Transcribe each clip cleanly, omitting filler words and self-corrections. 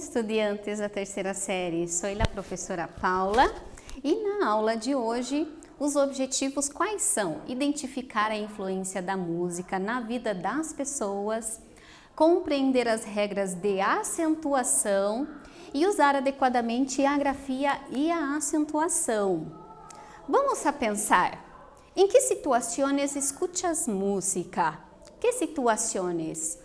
estudiantes da terceira série, sou a professora Paula e na aula de hoje os objetivos quais são? Identificar a influência da música na vida das pessoas, compreender as regras de acentuação e usar adequadamente a grafia e a acentuação. Vamos a pensar, em que situações escuchas música? Que situações?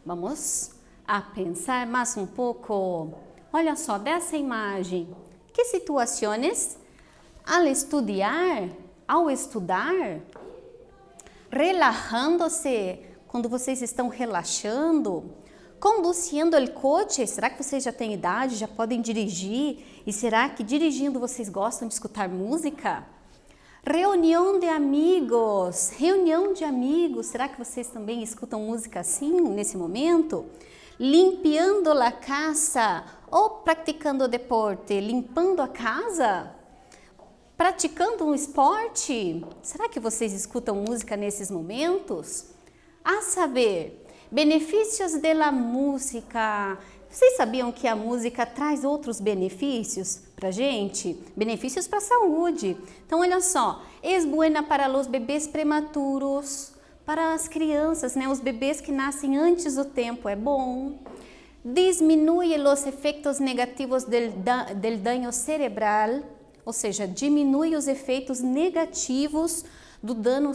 Vamos a pensar mais um pouco. Olha só, dessa imagem. Que situações? Ao estudar, relajando-se, quando vocês estão relaxando, conduzindo o coche, será que vocês já têm idade, já podem dirigir? E será que dirigindo vocês gostam de escutar música? Reunião de amigos, será que vocês também escutam música assim, nesse momento? Limpiando a casa ou praticando deporte, limpando a casa? Praticando um esporte? Será que vocês escutam música nesses momentos? A saber, benefícios da música. Vocês sabiam que a música traz outros benefícios para a gente? Benefícios para a saúde. Então, olha só, es buena para los bebês prematuros, para as crianças, né? Os bebês que nascem antes do tempo é bom. Diminui os efeitos negativos del dano cerebral, ou seja, diminui os efeitos negativos do dano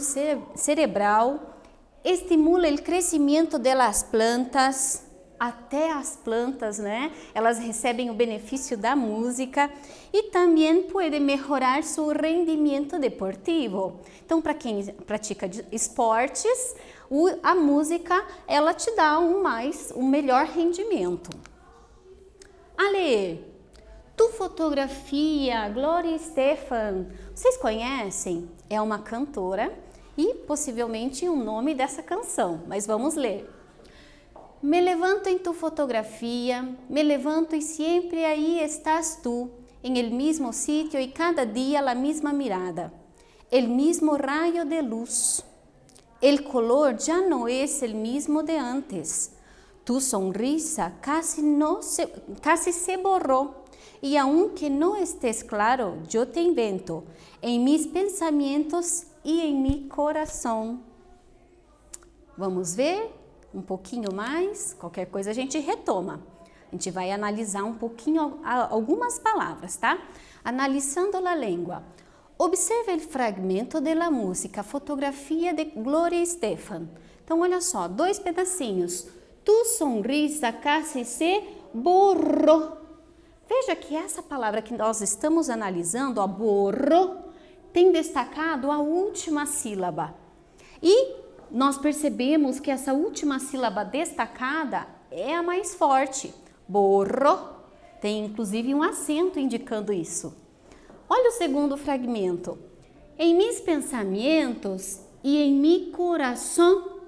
cerebral. Estimula o crescimento das plantas, até as plantas, né? Elas recebem o benefício da música e também pode melhorar seu rendimento deportivo. Então, para quem pratica esportes, a música ela te dá um melhor rendimento. Ale, tu fotografia, Gloria Estefan, vocês conhecem? É uma cantora e possivelmente o nome dessa canção, mas vamos ler. Me levanto em tu fotografia, me levanto e sempre aí estás tu, em el mismo sitio y cada día la misma mirada, el mismo rayo de luz. El color ya no es el mismo de antes. Tu sonrisa casi se borró y aunque no estés claro, yo te invento en mis pensamientos y en mi corazón. Vamos ver? Um pouquinho mais, qualquer coisa a gente retoma. A gente vai analisar um pouquinho algumas palavras, tá? Analisando a língua. Observe o fragmento da música, fotografia de Gloria Estefan. Então, olha só, 2 pedacinhos. Tu sonrisa casi se borrou. Veja que essa palavra que nós estamos analisando, a borrou, tem destacado a última sílaba. E nós percebemos que essa última sílaba destacada é a mais forte. Borro. Tem inclusive um acento indicando isso. Olha o segundo fragmento. Em mis pensamentos e em mi coração.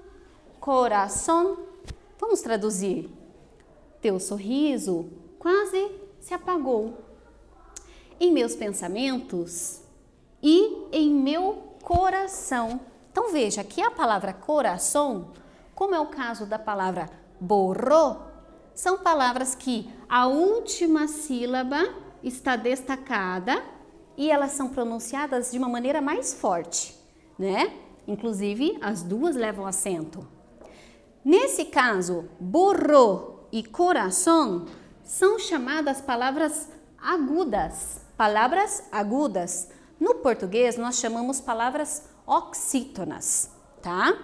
Coração. Vamos traduzir. Teu sorriso quase se apagou. Em meus pensamentos e em meu coração. Então veja, aqui a palavra coração, como é o caso da palavra borrou, são palavras que a última sílaba está destacada e elas são pronunciadas de uma maneira mais forte, né? Inclusive, as duas levam acento. Nesse caso, borrou e coração são chamadas palavras agudas. Palavras agudas. No português, nós chamamos palavras oxítonas, tá?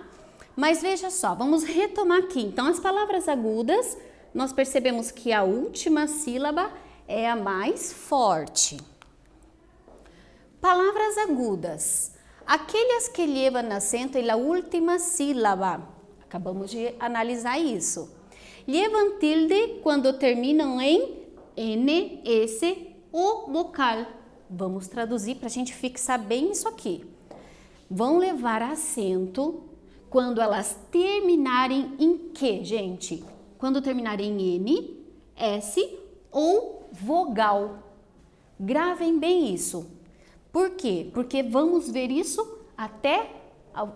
Mas veja só, vamos retomar aqui. Então, as palavras agudas, nós percebemos que a última sílaba é a mais forte. Palavras agudas, aquelas que levam acento na última sílaba. Acabamos de analisar isso. Levam tilde quando terminam em N, S ou vocal. Vamos traduzir para a gente fixar bem isso aqui. Vão levar acento quando elas terminarem em que, gente? Quando terminarem em N, S ou vogal. Gravem bem isso. Por quê? Porque vamos ver isso até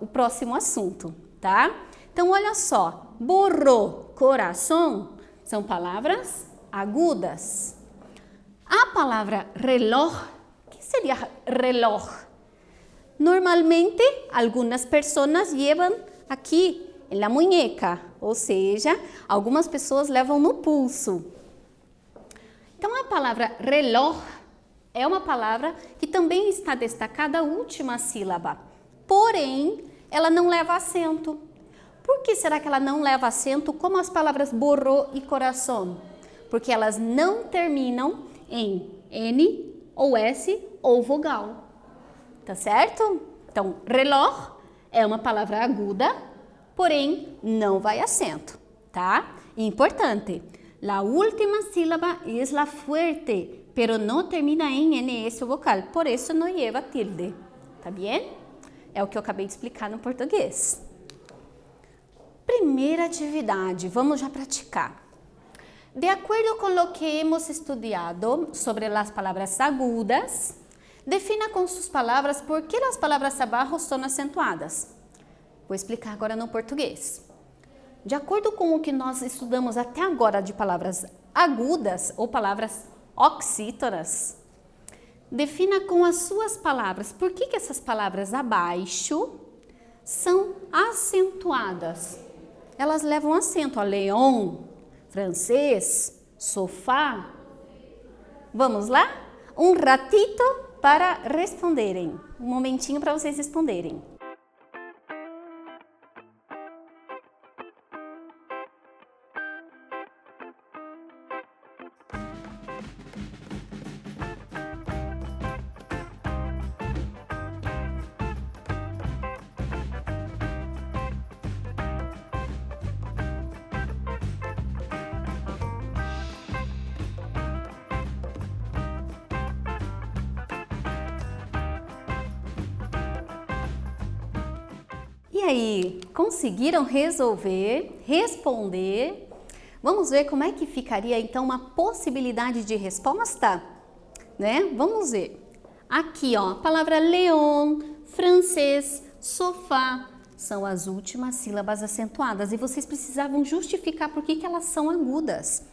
o próximo assunto, tá? Então, olha só. Borrou, coração, são palavras agudas. A palavra reloj, o que seria reloj? Normalmente, algumas pessoas levam aqui na muñeca, ou seja, algumas pessoas levam no pulso. Então, a palavra reloj é uma palavra que também está destacada a última sílaba, porém, ela não leva acento. Por que será que ela não leva acento como as palavras borró e coração? Porque elas não terminam em N ou S ou vogal, tá certo? Então, reloj é uma palavra aguda, porém não vai acento, tá? Importante, la última sílaba es la fuerte, pero no termina em NS o vocal, por isso não lleva tilde, tá bem? É o que eu acabei de explicar no português. Primeira atividade, vamos já praticar. De acordo com o que hemos estudado sobre as palavras agudas, defina com suas palavras por que as palavras abaixo são acentuadas. Vou explicar agora no português. De acordo com o que nós estudamos até agora de palavras agudas ou palavras oxítonas, defina com as suas palavras por que essas palavras abaixo são acentuadas. Elas levam acento, ó, leão, francês, sofá. Vamos lá? Um ratito para responderem. Um momentinho para vocês responderem. E aí, conseguiram resolver, responder? Vamos ver como é que ficaria então uma possibilidade de resposta, né? Vamos ver. Aqui, ó, a palavra leão, francês, sofá, são as últimas sílabas acentuadas e vocês precisavam justificar por que elas são agudas.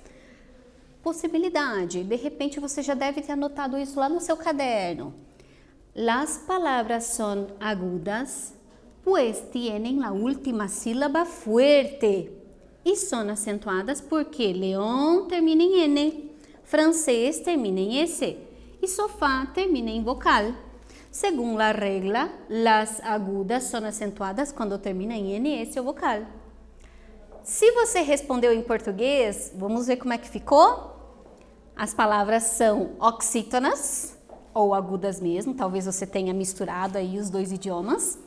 Possibilidade, de repente você já deve ter anotado isso lá no seu caderno. Las palabras son agudas, pues tienen la última sílaba fuerte y son acentuadas porque león termina en N, francés termina en S y sofá termina en vocal. Según la regla, las agudas son acentuadas quando termina em NS ou vocal. Se você respondeu em português, vamos ver como é que ficou? As palavras são oxítonas ou agudas mesmo, talvez você tenha misturado aí os dois idiomas,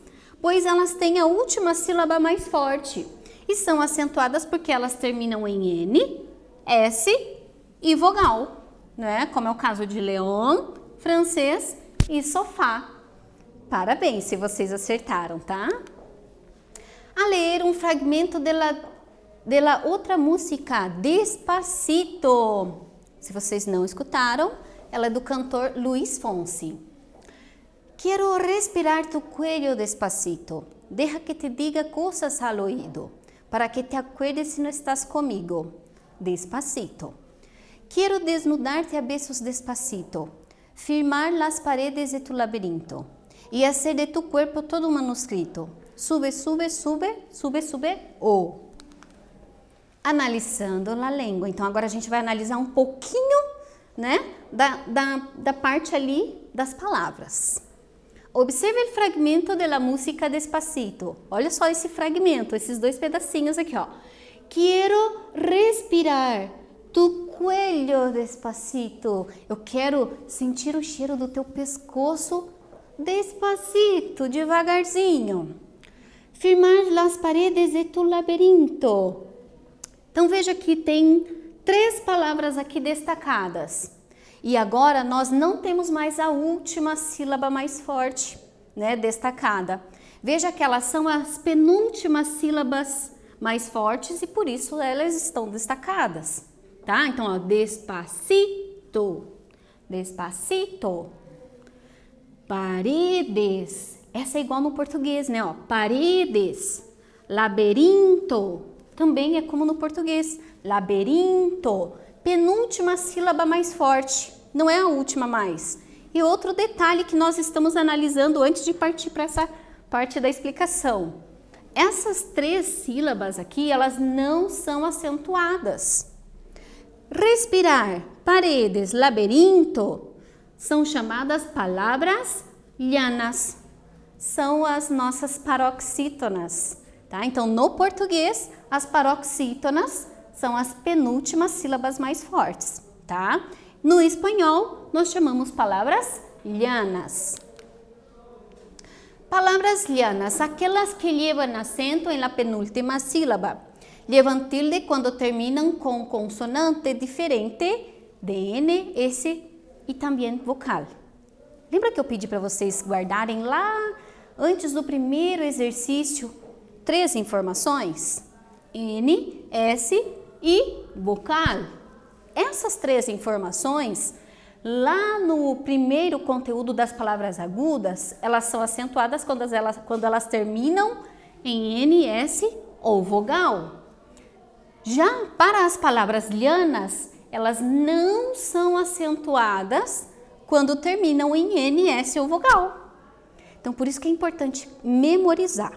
pois elas têm a última sílaba mais forte e são acentuadas porque elas terminam em N, S e vogal, né? Como é o caso de leão, francês e sofá. Parabéns se vocês acertaram, tá? A ler um fragmento de la outra música, Despacito. Se vocês não escutaram, ela é do cantor Luis Fonsi. Quiero respirar tu cuello despacito. Deja que te diga cosas al oído, para que te acuerdes si no estás conmigo. Despacito. Quiero desnudarte a besos despacito, firmar las paredes de tu laberinto y hacer de tu cuerpo todo un manuscrito. Sube, sube, sube, sube, sube, oh. Analisando a língua. Então, agora a gente vai analisar um pouquinho, né, da parte ali das palavras. Observe o fragmento da música Despacito. Olha só esse fragmento, esses dois pedacinhos aqui, ó. Quero respirar tu cuello despacito. Eu quero sentir o cheiro do teu pescoço despacito, devagarzinho. Firmar las paredes de tu laberinto. Então veja que tem 3 palavras aqui destacadas. E agora nós não temos mais a última sílaba mais forte, né, destacada. Veja que elas são as penúltimas sílabas mais fortes e por isso elas estão destacadas, tá? Então, ó, despacito, despacito, paredes, essa é igual no português, né, ó, paredes, laberinto, também é como no português, laberinto, penúltima sílaba mais forte, não é a última mais. E outro detalhe que nós estamos analisando antes de partir para essa parte da explicação. Essas 3 sílabas aqui, elas não são acentuadas. Respirar, paredes, labirinto são chamadas palavras llanas. São as nossas paroxítonas, tá? Então, no português, as paroxítonas são as penúltimas sílabas mais fortes, tá? No espanhol, nós chamamos palavras llanas. Palavras llanas, aquelas que llevan acento en la penúltima sílaba. Llevan tilde quando terminam com consonante diferente de N, S e também vocal. Lembra que eu pedi para vocês guardarem lá, antes do primeiro exercício, 3 informações? N, S e vocal. Essas 3 informações, lá no primeiro conteúdo das palavras agudas, elas são acentuadas quando elas terminam em N, S ou vogal. Já para as palavras llanas, elas não são acentuadas quando terminam em N, S ou vogal. Então, por isso que é importante memorizar,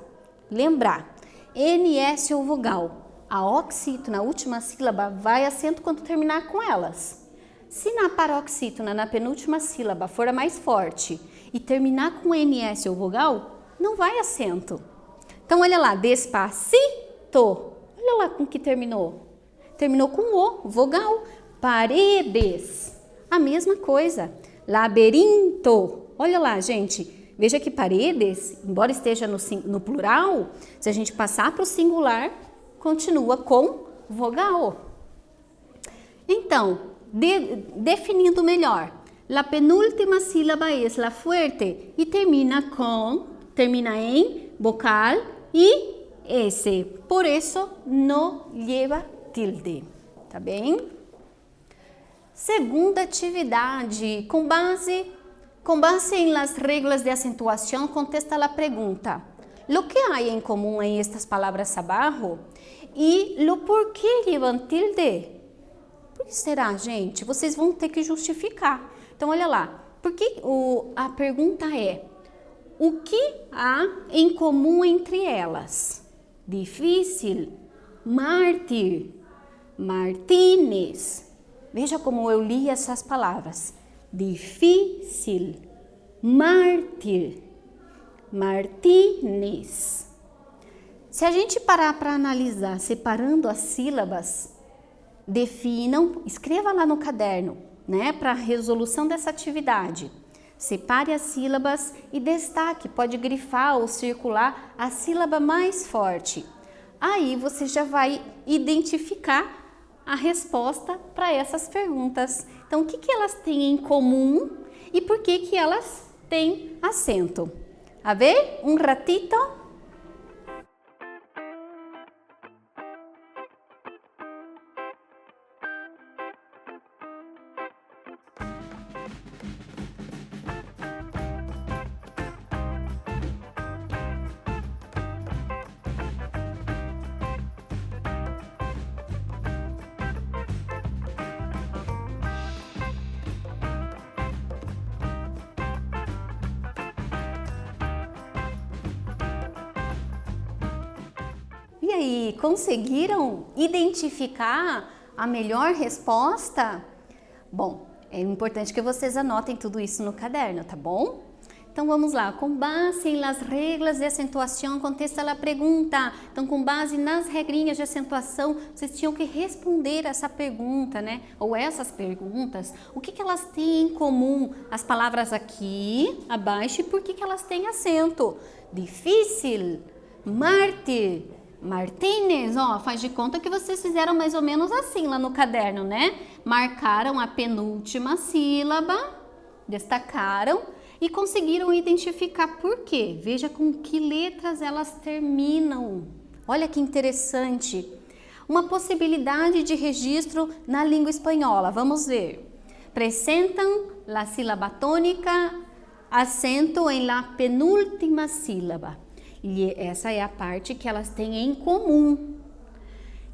lembrar, N, S ou vogal. A oxítona, a última sílaba, vai acento quando terminar com elas. Se na paroxítona, na penúltima sílaba, for a mais forte e terminar com N, S ou vogal, não vai acento. Então, olha lá, despacito. Olha lá com que terminou. Terminou com O, vogal. Paredes, a mesma coisa. Labirinto. Olha lá, gente. Veja que paredes, embora esteja no plural, se a gente passar para o singular, continua com vogal. Então, definindo melhor, la penúltima sílaba es la fuerte e termina em vocal e S. Por isso, não lleva tilde, tá bem? Segunda atividade, com base em las reglas de acentuación, contesta la pregunta. Lo que hay en común en estas palabras abajo e lo por qué llevan tilde? Por que será, gente? Vocês vão ter que justificar. Então, olha lá. A pergunta é, o que há em comum entre elas? Difícil, mártir, Martínez. Veja como eu li essas palavras. Difícil, mártir, Martínez. Se a gente parar para analisar, separando as sílabas, definam, escreva lá no caderno, né, para a resolução dessa atividade. Separe as sílabas e destaque, pode grifar ou circular a sílaba mais forte. Aí você já vai identificar a resposta para essas perguntas. Então, o que elas têm em comum e por que elas têm acento? A ver? Um ratito? E aí, conseguiram identificar a melhor resposta? Bom, é importante que vocês anotem tudo isso no caderno, tá bom? Então vamos lá, com base em las reglas de acentuação, contesta a pergunta. Então, com base nas regrinhas de acentuação, vocês tinham que responder essa pergunta, né? Ou essas perguntas, o que elas têm em comum? As palavras aqui, abaixo, e por que elas têm acento? Difícil, mártir, Martínez, ó, faz de conta que vocês fizeram mais ou menos assim lá no caderno, né? Marcaram a penúltima sílaba, destacaram e conseguiram identificar por quê. Veja com que letras elas terminam. Olha que interessante. Uma possibilidade de registro na língua espanhola. Vamos ver. Presentam la sílaba tónica, acento em la penúltima sílaba. E essa é a parte que elas têm em comum.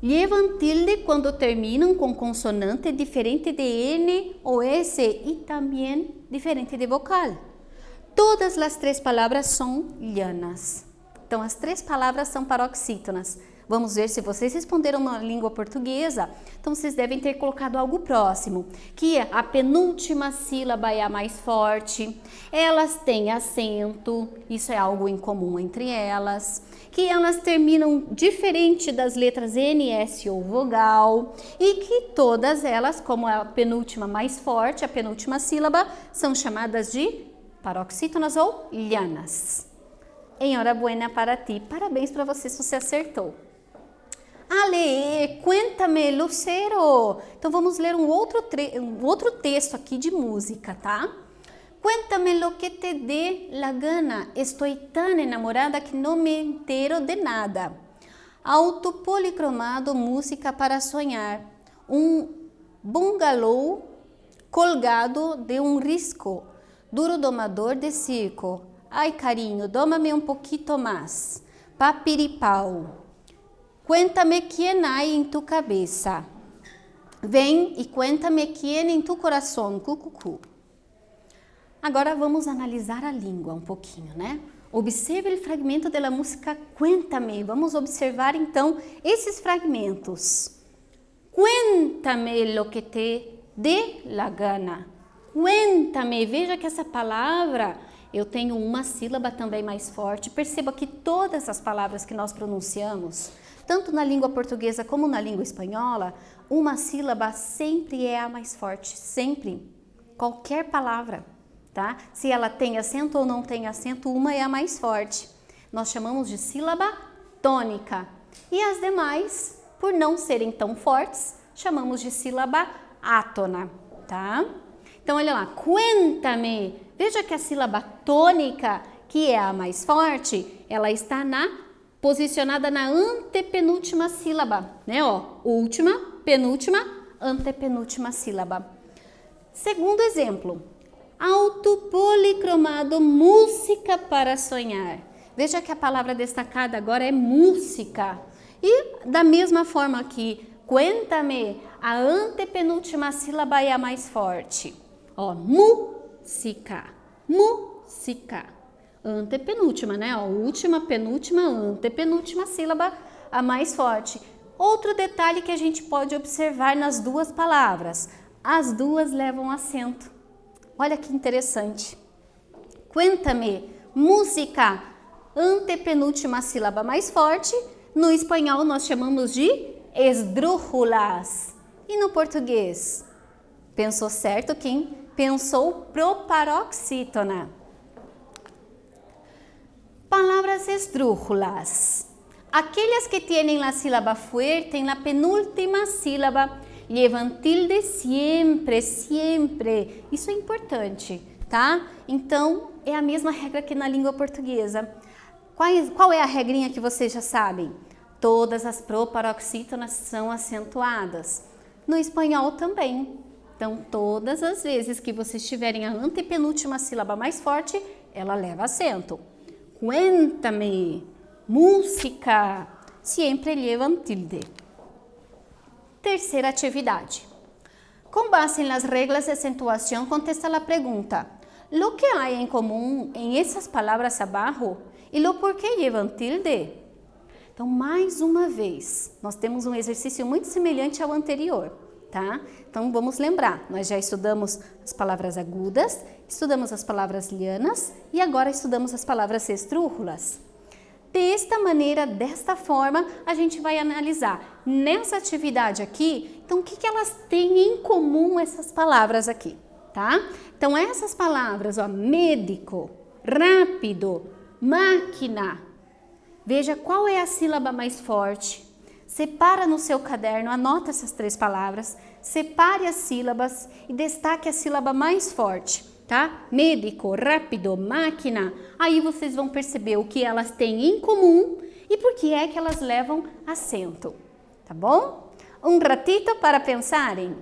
Llevan tilde cuando terminan con consonante diferente de N o S y también diferente de vocal. Todas as 3 palavras são llanas. Então, as 3 palavras são paroxítonas. Vamos ver se vocês responderam na língua portuguesa. Então, vocês devem ter colocado algo próximo, que a penúltima sílaba é a mais forte. Elas têm acento, isso é algo em comum entre elas. Que elas terminam diferente das letras N, S ou vogal. E que todas elas, como a penúltima mais forte, a penúltima sílaba, são chamadas de paroxítonas ou llanas. Enhorabuena para ti. Parabéns para você se você acertou. Ale, cuéntame, Lucero. Então vamos ler um outro texto aqui de música, tá? Cuéntame lo que te dé la gana. Estoy tan enamorada que no me entero de nada. Auto policromado, música para sonhar. Bungalow colgado de risco. Duro domador de circo. Ai, carinho, dómame pouquito mais. Papiripau. Cuéntame quién hay en tu cabeça. Vem e cuéntame quién em tu coração. Cucucu. Agora vamos analisar a língua um pouquinho, né? Observe o fragmento da música Cuéntame. Vamos observar então esses fragmentos. Cuéntame lo que te dé la gana. Cuéntame, veja que essa palavra, eu tenho uma sílaba também mais forte. Perceba que todas as palavras que nós pronunciamos, tanto na língua portuguesa como na língua espanhola, uma sílaba sempre é a mais forte, sempre. Qualquer palavra, tá? Se ela tem acento ou não tem acento, uma é a mais forte. Nós chamamos de sílaba tônica. E as demais, por não serem tão fortes, chamamos de sílaba átona, tá? Então, olha lá, cuéntame. Veja que a sílaba tônica, que é a mais forte, ela está posicionada na antepenúltima sílaba, né? Ó, última, penúltima, antepenúltima sílaba. Segundo exemplo, autopolicromado, música para sonhar. Veja que a palavra destacada agora é música. E da mesma forma que cuéntame, a antepenúltima sílaba é a mais forte. Ó, música, música. Antepenúltima, né? Ó, última, penúltima, antepenúltima sílaba, a mais forte. Outro detalhe que a gente pode observar nas 2 palavras. As 2 levam acento. Olha que interessante. Cuéntame, música, antepenúltima sílaba mais forte. No espanhol nós chamamos de esdrújulas. E no português? Pensou certo quem pensou proparoxítona. Palavras esdrújulas. Aquelas que têm a sílaba fuerte en la penúltima sílaba llevan tilde sempre, sempre. Isso é importante, tá? Então, é a mesma regra que na língua portuguesa. Qual é a regrinha que vocês já sabem? Todas as proparoxítonas são acentuadas. No espanhol também. Então, todas as vezes que vocês tiverem a antepenúltima sílaba mais forte, ela leva acento. Cuéntame, música, sempre llevan tilde. Terceira atividade. Com base nas regras de acentuação, contesta a pergunta: lo que há em comum em essas palavras abaixo e lo por qué llevan tilde? Então, mais uma vez, nós temos um exercício muito semelhante ao anterior, tá? Então, vamos lembrar, nós já estudamos as palavras agudas, estudamos as palavras llanas e agora estudamos as palavras esdrújulas. Desta maneira, desta forma, a gente vai analisar nessa atividade aqui, então o que elas têm em comum essas palavras aqui, tá? Então, essas palavras, ó, médico, rápido, máquina. Veja qual é a sílaba mais forte. Separa no seu caderno, anota essas 3 palavras, separe as sílabas e destaque a sílaba mais forte, tá? Médico, rápido, máquina. Aí vocês vão perceber o que elas têm em comum e por que é que elas levam acento, tá bom? Um ratito para pensarem.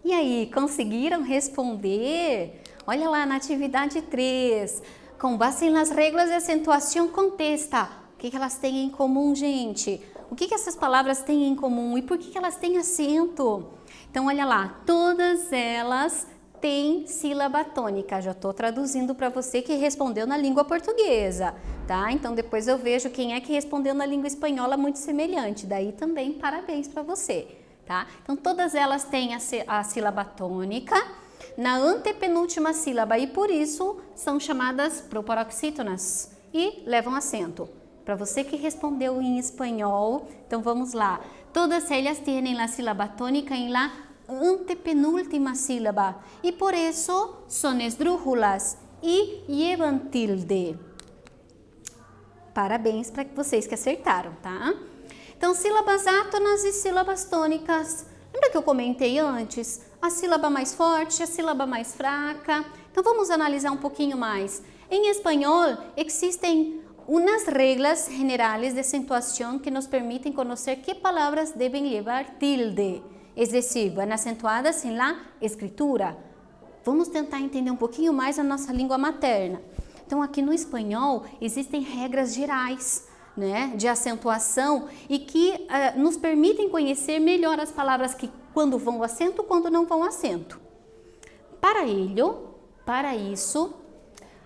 E aí, conseguiram responder? Olha lá na atividade 3. Com base nas regras de acentuação, contesta. O que elas têm em comum, gente? O que essas palavras têm em comum e por que elas têm acento? Então, olha lá, todas elas têm sílaba tônica. Já estou traduzindo para você que respondeu na língua portuguesa, tá? Então, depois eu vejo quem é que respondeu na língua espanhola muito semelhante. Daí também, parabéns para você, tá? Então, todas elas têm a sílaba tônica na antepenúltima sílaba e por isso são chamadas proparoxítonas e levam acento. Para você que respondeu em espanhol, então vamos lá. Todas elas têm a sílaba tônica em la antepenúltima sílaba e por isso são esdrújulas e llevan tilde. Parabéns para vocês que acertaram, tá? Então, sílabas átonas e sílabas tônicas. Lembra que eu comentei antes? A sílaba mais forte, a sílaba mais fraca. Então, vamos analisar um pouquinho mais. Em espanhol, existem unas reglas generales de acentuación que nos permiten conocer qué palabras deben llevar tilde, es decir, van acentuadas en la escritura. Vamos tentar entender um pouquinho mais a nossa língua materna. Então, aqui no espanhol, existem regras gerais, né, de acentuação e que nos permitem conhecer melhor as palavras que quando vão acento, quando não vão acento. Para isso,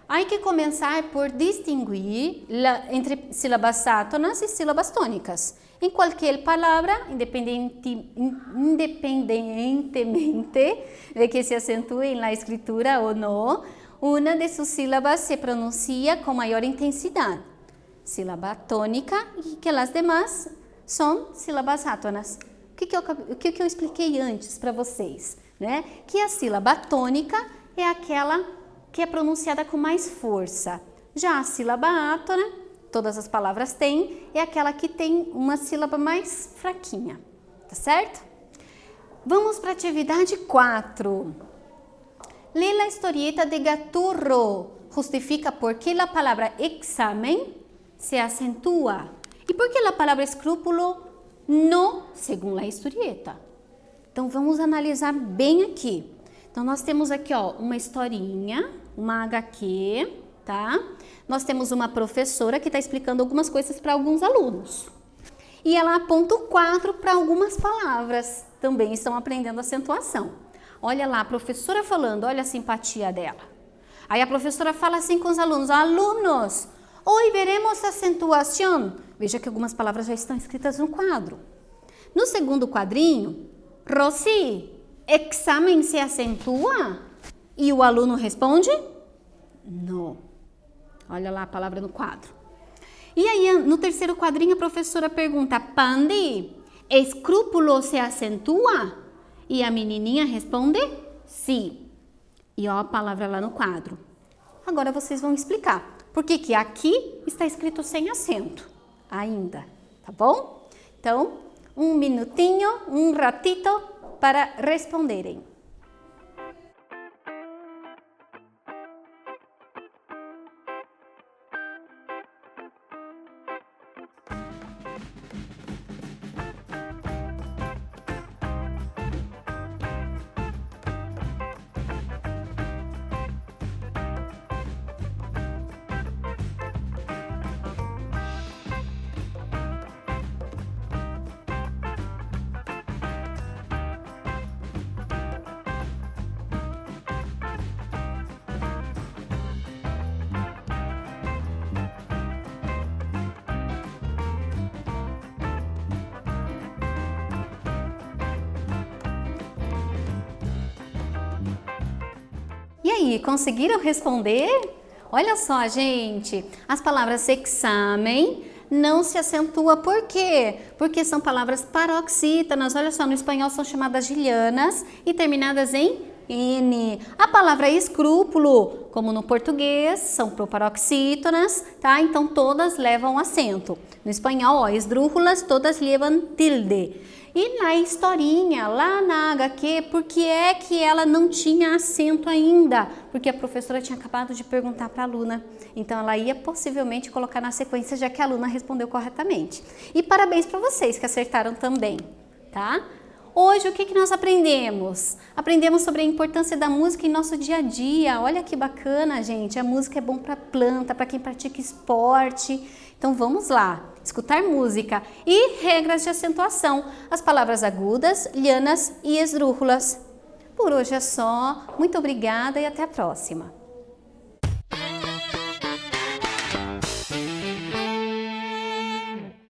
há que começar por distinguir entre sílabas átonas e sílabas tônicas. Em qualquer palavra, independentemente de que se acentue na escritura ou não, uma de suas sílabas se pronuncia com maior intensidade. Sílaba tônica e que as demais são sílabas átonas. O que eu expliquei antes para vocês, né? Que a sílaba tônica é aquela que é pronunciada com mais força. Já a sílaba átona, todas as palavras têm, é aquela que tem uma sílaba mais fraquinha, tá certo? Vamos para a atividade 4. Lê a historieta de Gaturro. Justifica por que a palavra examen se acentúa e por que a palavra escrúpulo não, segundo a historieta. Então, vamos analisar bem aqui. Então, nós temos aqui, ó, uma historinha, uma HQ, tá? Nós temos uma professora que está explicando algumas coisas para alguns alunos. E ela aponta o quadro para algumas palavras, também estão aprendendo acentuação. Olha lá, a professora falando, olha a simpatia dela. Aí a professora fala assim com os alunos, alunos, hoje veremos acentuação. Veja que algumas palavras já estão escritas no quadro. No segundo quadrinho, Rosy, examen se acentua? E o aluno responde, não. Olha lá a palavra no quadro. E aí, no terceiro quadrinho, a professora pergunta, Pandi, escrúpulo se acentua? E a menininha responde, sim. E ó a palavra lá no quadro. Agora vocês vão explicar por que aqui está escrito sem acento ainda, tá bom? Então, um minutinho, um ratito para responderem. E aí, conseguiram responder? Olha só, gente, as palavras examen não se acentua, por quê? Porque são palavras paroxítonas, olha só, no espanhol são chamadas gilianas e terminadas em N. A palavra escrúpulo, como no português, são proparoxítonas, tá? Então todas levam acento. No espanhol, ó, esdrújulas, todas levam tilde. E na historinha, lá na HQ, por que é que ela não tinha acento ainda? Porque a professora tinha acabado de perguntar para a aluna. Então, ela ia possivelmente colocar na sequência, já que a aluna respondeu corretamente. E parabéns para vocês que acertaram também, tá? Hoje, o que nós aprendemos? Aprendemos sobre a importância da música em nosso dia a dia. Olha que bacana, gente. A música é bom para planta, para quem pratica esporte. Então, vamos lá. Escutar música e regras de acentuação. As palavras agudas, lianas e esdrúxulas. Por hoje é só. Muito obrigada e até a próxima.